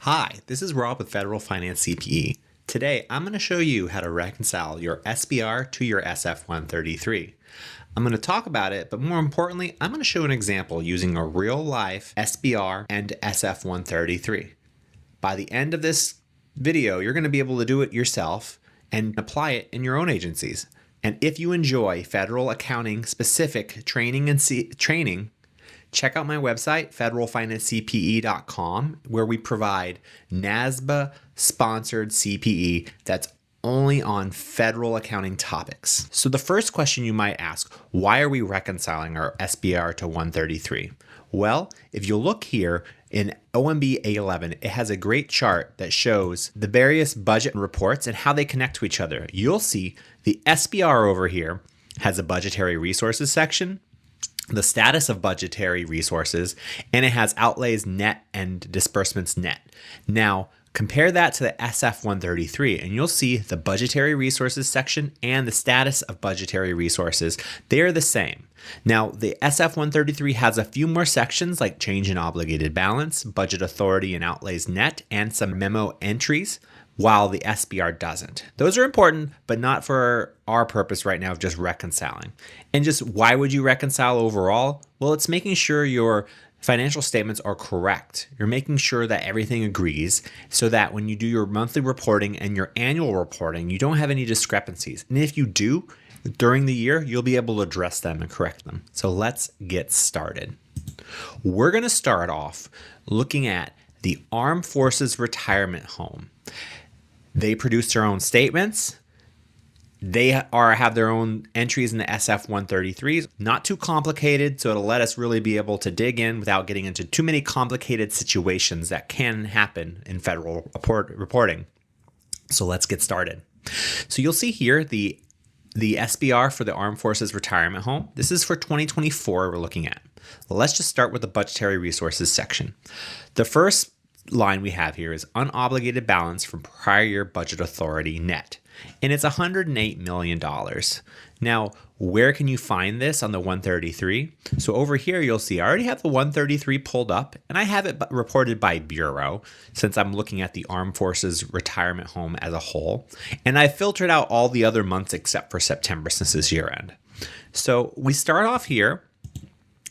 Hi, this is Rob with Federal Finance CPE. Today, I'm going to show you how to reconcile your SBR to your SF-133. I'm going to talk about it, but more importantly, I'm going to show an example using a real-life SBR and SF-133. By the end of this video, you're going to be able to do it yourself and apply it in your own agencies. And if you enjoy federal accounting specific training, check out my website, federalfinancecpe.com, where we provide NASBA-sponsored CPE that's only on federal accounting topics. So the first question you might ask, why are we reconciling our SBR to 133? Well, if you look here in OMB A-11, it has a great chart that shows the various budget reports and how they connect to each other. You'll see the SBR over here has a budgetary resources section, the status of budgetary resources, and it has outlays net and disbursements net. Now, compare that to the SF-133, and you'll see the budgetary resources section and the status of budgetary resources. They're the same. Now, the SF-133 has a few more sections like change in obligated balance, budget authority and outlays net, and some memo entries, while the SBR doesn't. Those are important, but not for our purpose right now of just reconciling. And just why would you reconcile overall? Well, it's making sure your financial statements are correct. You're making sure that everything agrees so that when you do your monthly reporting and your annual reporting, you don't have any discrepancies. And if you do, during the year, you'll be able to address them and correct them. So let's get started. We're gonna start off looking at the Armed Forces Retirement Home. They produce their own statements. They have their own entries in the SF-133s. Not too complicated, so it'll let us really be able to dig in without getting into too many complicated situations that can happen in federal reporting. So let's get started. So you'll see here the SBR for the Armed Forces Retirement Home. This is for 2024 we're looking at. Let's just start with the budgetary resources section. The first line we have here is unobligated balance from prior year budget authority net, and it's $108 million. Now, where can you find this on the 133? So over here, you'll see I already have the 133 pulled up, and I have it reported by bureau since I'm looking at the Armed Forces Retirement Home as a whole, and I filtered out all the other months except for September since it's year end. So we start off here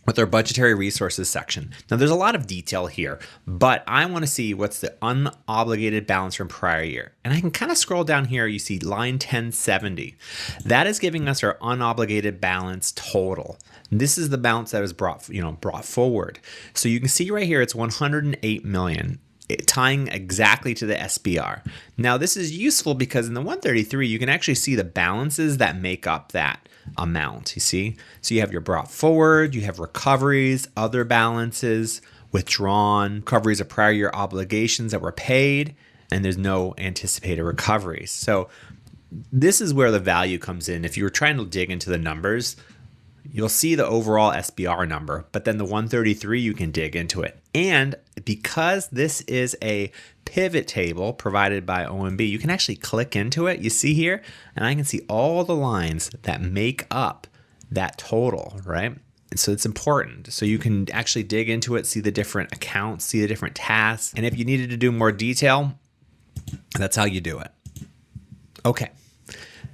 with our budgetary resources section. Now there's a lot of detail here, but I want to see what's the unobligated balance from prior year. And I can kind of scroll down here, you see line 1070. That is giving us our unobligated balance total. This is the balance that was brought forward. So you can see right here, it's 108 million. Tying exactly to the SBR. Now this is useful because in the 133 you can actually see the balances that make up that amount, you see? So you have your brought forward, you have recoveries, other balances, withdrawn, recoveries of prior year obligations that were paid, and there's no anticipated recoveries. So this is where the value comes in. If you were trying to dig into the numbers, you'll see the overall SBR number, but then the 133, you can dig into it. And because this is a pivot table provided by OMB, you can actually click into it, you see here, and I can see all the lines that make up that total, right? And so it's important. So you can actually dig into it, see the different accounts, see the different tasks. And if you needed to do more detail, that's how you do it. Okay.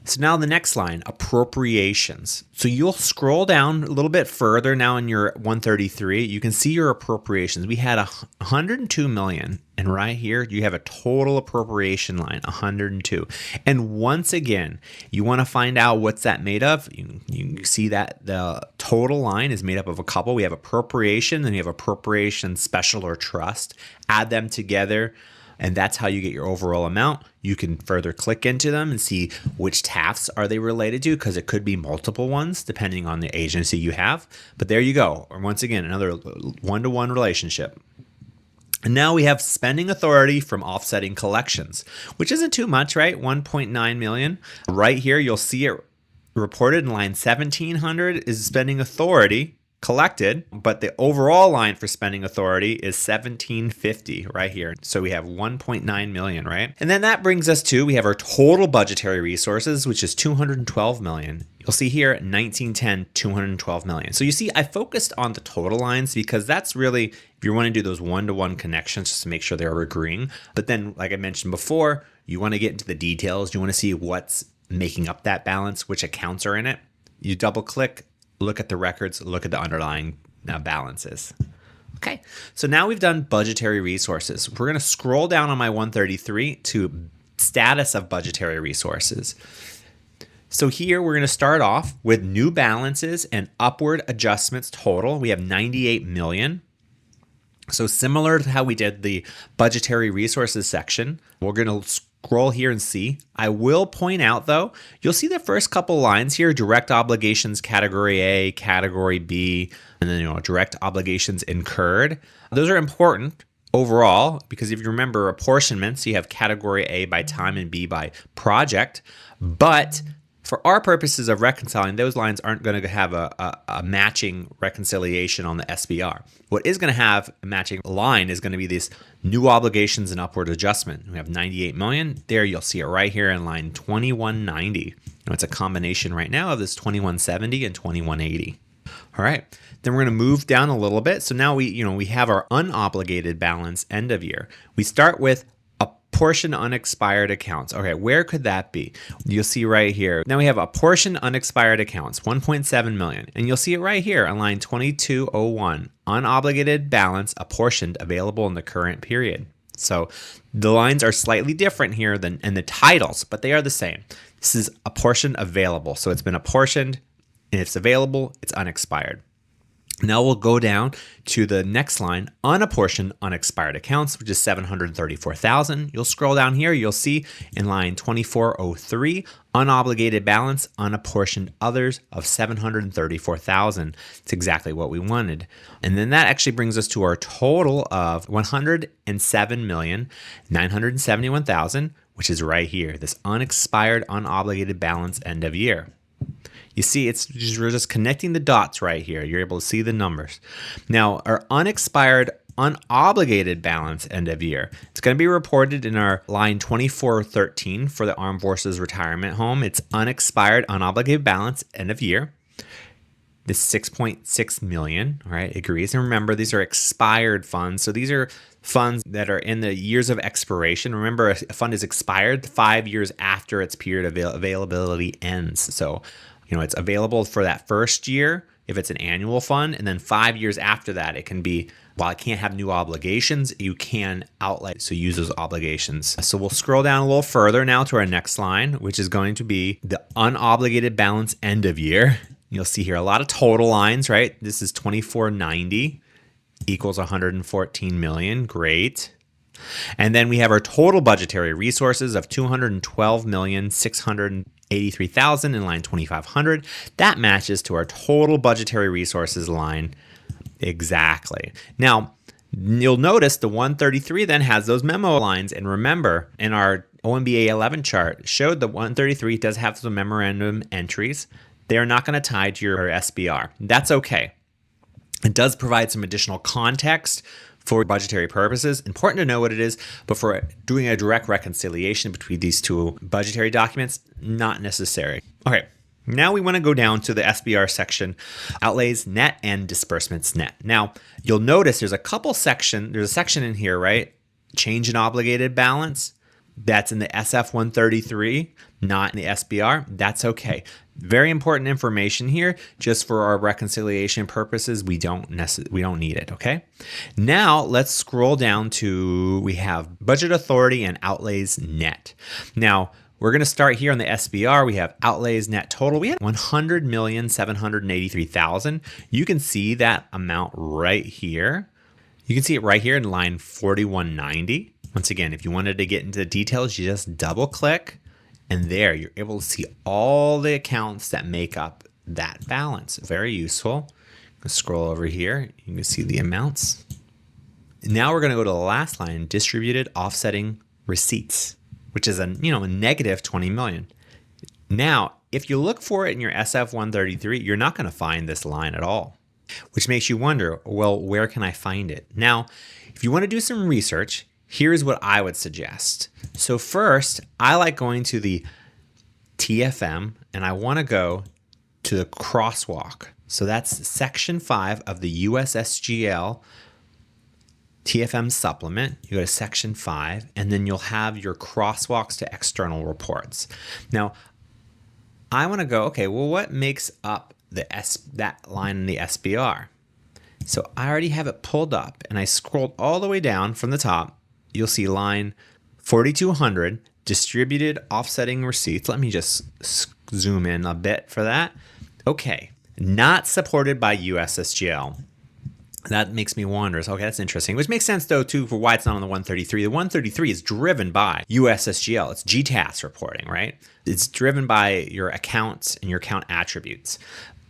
So now the next line, appropriations. So you'll scroll down a little bit further now in your 133. You can see your appropriations. We had 102 million, and right here you have a total appropriation line, 102. And once again, you want to find out what's that made of. You see that the total line is made up of a couple. We have appropriation, then you have appropriation special or trust. Add them together, and that's how you get your overall amount. You can further click into them and see which TAFs are they related to, because it could be multiple ones depending on the agency you have. But there you go. Or once again, another one-to-one relationship. And now we have spending authority from offsetting collections, which isn't too much, right? 1.9 million. Right here, you'll see it reported in line 1700 is spending authority collected, but the overall line for spending authority is 1750 right here. So we have 1.9 million, right? And then that brings us to, we have our total budgetary resources, which is 212 million. You'll see here 1910, 212 million. So you see, I focused on the total lines because that's really, if you want to do those one-to-one connections just to make sure they're agreeing. But then, like I mentioned before, you want to get into the details. You want to see what's making up that balance, which accounts are in it. You double click, look at the records, look at the underlying balances. Okay, so now we've done budgetary resources. We're going to scroll down on my 133 to status of budgetary resources. So here we're going to start off with new balances and upward adjustments total. We have 98 million. So similar to how we did the budgetary resources section, we're going to scroll here and see. I will point out though, you'll see the first couple lines here, direct obligations category A, category B, and then direct obligations incurred. Those are important overall because if you remember apportionments, you have category A by time and B by project, but for our purposes of reconciling, those lines aren't going to have a matching reconciliation on the SBR. What is going to have a matching line is going to be these new obligations and upward adjustment. We have 98 million. There you'll see it right here in line 2190. It's a combination right now of this 2170 and 2180. All right. Then we're going to move down a little bit. So now we have our unobligated balance end of year. We start with portion unexpired accounts. Okay, where could that be? You'll see right here. Now we have a portion unexpired accounts, 1.7 million. And you'll see it right here on line 2201, unobligated balance apportioned available in the current period. So the lines are slightly different here than in the titles, but they are the same. This is a portion available. So it's been apportioned and it's available, it's unexpired. Now we'll go down to the next line, unapportioned unexpired accounts, which is 734,000. You'll scroll down here, you'll see in line 2403, unobligated balance, unapportioned others of 734,000. It's exactly what we wanted. And then that actually brings us to our total of 107,971,000, which is right here, this unexpired unobligated balance end of year. You see, we're just connecting the dots right here. You're able to see the numbers. Now, our unexpired, unobligated balance end of year, it's going to be reported in our line 2413 for the Armed Forces Retirement Home. It's unexpired, unobligated balance end of year. This 6.6 million, all right, agrees. And remember, these are expired funds. So these are funds that are in the years of expiration. Remember, a fund is expired 5 years after its period of availability ends. So it's available for that first year if it's an annual fund, and then 5 years after that, it can be, while it can't have new obligations, you can outlay, so use those obligations. So we'll scroll down a little further now to our next line, which is going to be the unobligated balance end of year. You'll see here a lot of total lines, right? This is 2490 equals 114 million. Great. And then we have our total budgetary resources of 212,683,000 in line 2500. That matches to our total budgetary resources line exactly. Now, you'll notice the 133 then has those memo lines. And remember, in our OMB A-11 chart, showed the 133 does have some memorandum entries. They are not going to tie to your SBR. That's okay. It does provide some additional context for budgetary purposes. Important to know what it is, but for doing a direct reconciliation between these two budgetary documents, not necessary. Okay, now we want to go down to the SBR section, outlays net and disbursements net. Now, you'll notice there's a section in here, right? Change in obligated balance. That's in the SF-133, not in the SBR. That's okay. Very important information here. Just for our reconciliation purposes, we don't need it, okay? Now, let's scroll down to, we have budget authority and outlays net. Now, we're going to start here on the SBR. We have outlays net total. We have 100,783,000. You can see that amount right here. You can see it right here in line 4190. Once again, if you wanted to get into the details, you just double click and there you're able to see all the accounts that make up that balance. Very useful. Scroll over here. You can see the amounts. Now we're going to go to the last line, distributed offsetting receipts, which is a negative 20 million. Now, if you look for it in your SF-133, you're not going to find this line at all. which makes you wonder, well, where can I find it? Now, if you want to do some research, here's what I would suggest. So first, I like going to the TFM, and I want to go to the Crosswalk. So that's Section 5 of the USSGL TFM supplement. You go to Section 5, and then you'll have your crosswalks to external reports. Now, I want to go, okay, well, what makes up that line in the SBR? So I already have it pulled up, and I scrolled all the way down from the top. You'll see line 4200, distributed offsetting receipts. Let me just zoom in a bit for that. Okay, not supported by USSGL. That makes me wonder. So, okay, that's interesting. Which makes sense, though, too, for why it's not on the 133. The 133 is driven by USSGL. It's GTAS reporting, right? It's driven by your accounts and your account attributes.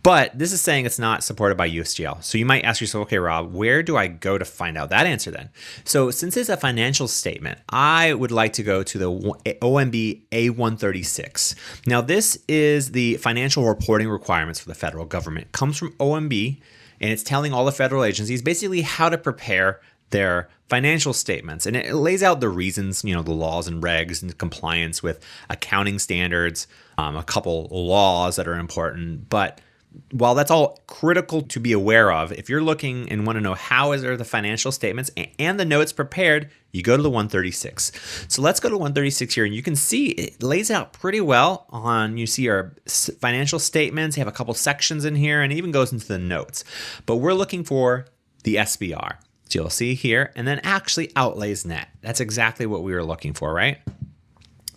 But this is saying it's not supported by USSGL. So you might ask yourself, okay, Rob, where do I go to find out that answer then? So since it's a financial statement, I would like to go to the OMB A-136. Now, this is the financial reporting requirements for the federal government. It comes from OMB, and it's telling all the federal agencies basically how to prepare their financial statements. And it lays out the reasons, the laws and regs and compliance with accounting standards, a couple laws that are important. But while that's all critical to be aware of, if you're looking and want to know how are the financial statements and the notes prepared, you go to the 136. So let's go to 136 here, and you can see it lays out pretty well you see our financial statements, you have a couple sections in here, and it even goes into the notes. But we're looking for the SBR. So you'll see here, and then actually outlays net. That's exactly what we were looking for, right?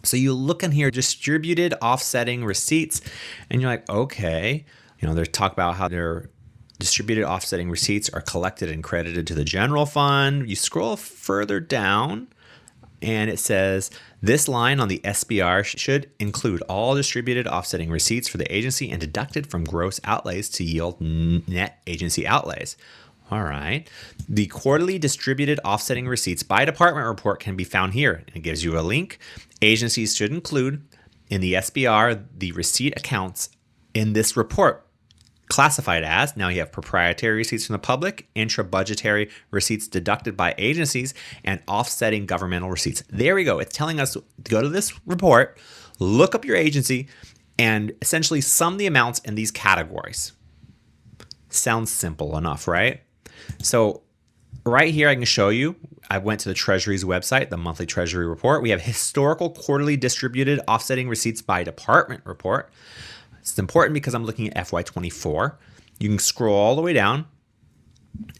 So you look in here, distributed offsetting receipts, and you're like, okay. They talk about how their distributed offsetting receipts are collected and credited to the general fund. You scroll further down, and it says this line on the SBR should include all distributed offsetting receipts for the agency and deducted from gross outlays to yield net agency outlays. All right. The quarterly distributed offsetting receipts by department report can be found here. It gives you a link. Agencies should include in the SBR the receipt accounts in this report, classified as, now you have proprietary receipts from the public, intra-budgetary receipts deducted by agencies, and offsetting governmental receipts. There we go. It's telling us to go to this report, look up your agency, and essentially sum the amounts in these categories. Sounds simple enough, right? So right here I can show you, I went to the Treasury's website, the monthly Treasury report. We have historical quarterly distributed offsetting receipts by department report. It's important because I'm looking at FY24. You can scroll all the way down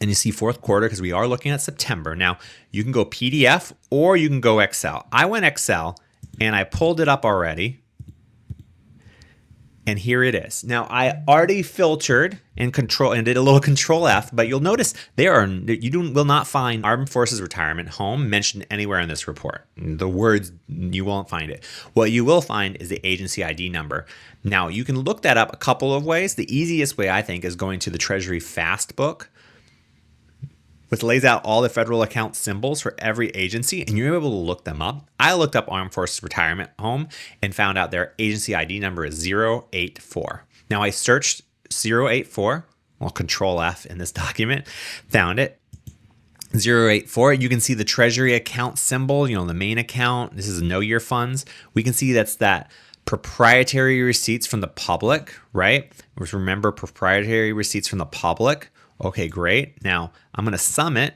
and you see fourth quarter because we are looking at September. Now, you can go PDF or you can go Excel. I went Excel and I pulled it up already. And here it is. Now, I already filtered and did a little Control F, but you'll notice will not find Armed Forces Retirement Home mentioned anywhere in this report. The words, you won't find it. What you will find is the agency ID number. Now, you can look that up a couple of ways. The easiest way, I think, is going to the Treasury Fast Book, which lays out all the federal account symbols for every agency, and you're able to look them up. I looked up Armed Forces Retirement Home and found out their agency ID number is 084. Now I searched 084, well, Control F in this document, found it. 084, you can see the Treasury account symbol, the main account. This is Know Your Funds. We can see that's that proprietary receipts from the public, right? Remember, proprietary receipts from the public. Okay, great. Now I'm going to sum it,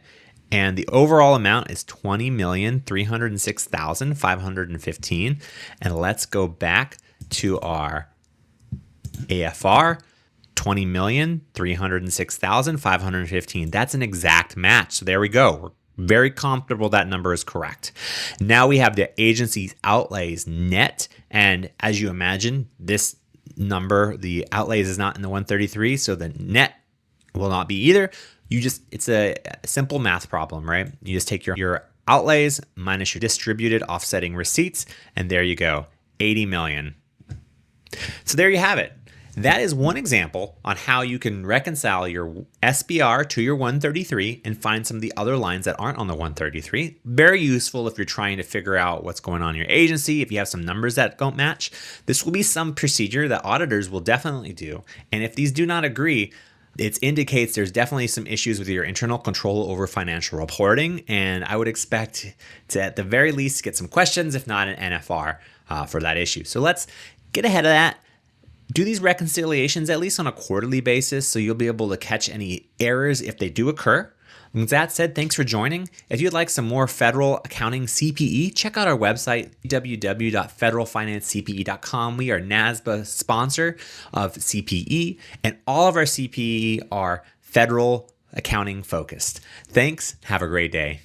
and the overall amount is $20,306,515. And let's go back to our AFR, $20,306,515. That's an exact match. So there we go. We're very comfortable that number is correct. Now we have the agency's outlays net, and as you imagine, this number, the outlays is not in the 133, so the net will not be either. It's a simple math problem, right? You just take your outlays minus your distributed offsetting receipts, and there you go, 80 million. So there you have it. That is one example on how you can reconcile your SBR to your 133 and find some of the other lines that aren't on the 133. Very useful if you're trying to figure out what's going on in your agency, if you have some numbers that don't match. This will be some procedure that auditors will definitely do. And if these do not agree, It indicates there's definitely some issues with your internal control over financial reporting, and I would expect to, at the very least, get some questions, if not an NFR, for that issue. So let's get ahead of that. Do these reconciliations at least on a quarterly basis so you'll be able to catch any errors if they do occur. With that said, thanks for joining. If you'd like some more federal accounting CPE, check out our website, www.federalfinancecpe.com. We are NASBA sponsor of CPE, and all of our CPE are federal accounting focused. Thanks. Have a great day.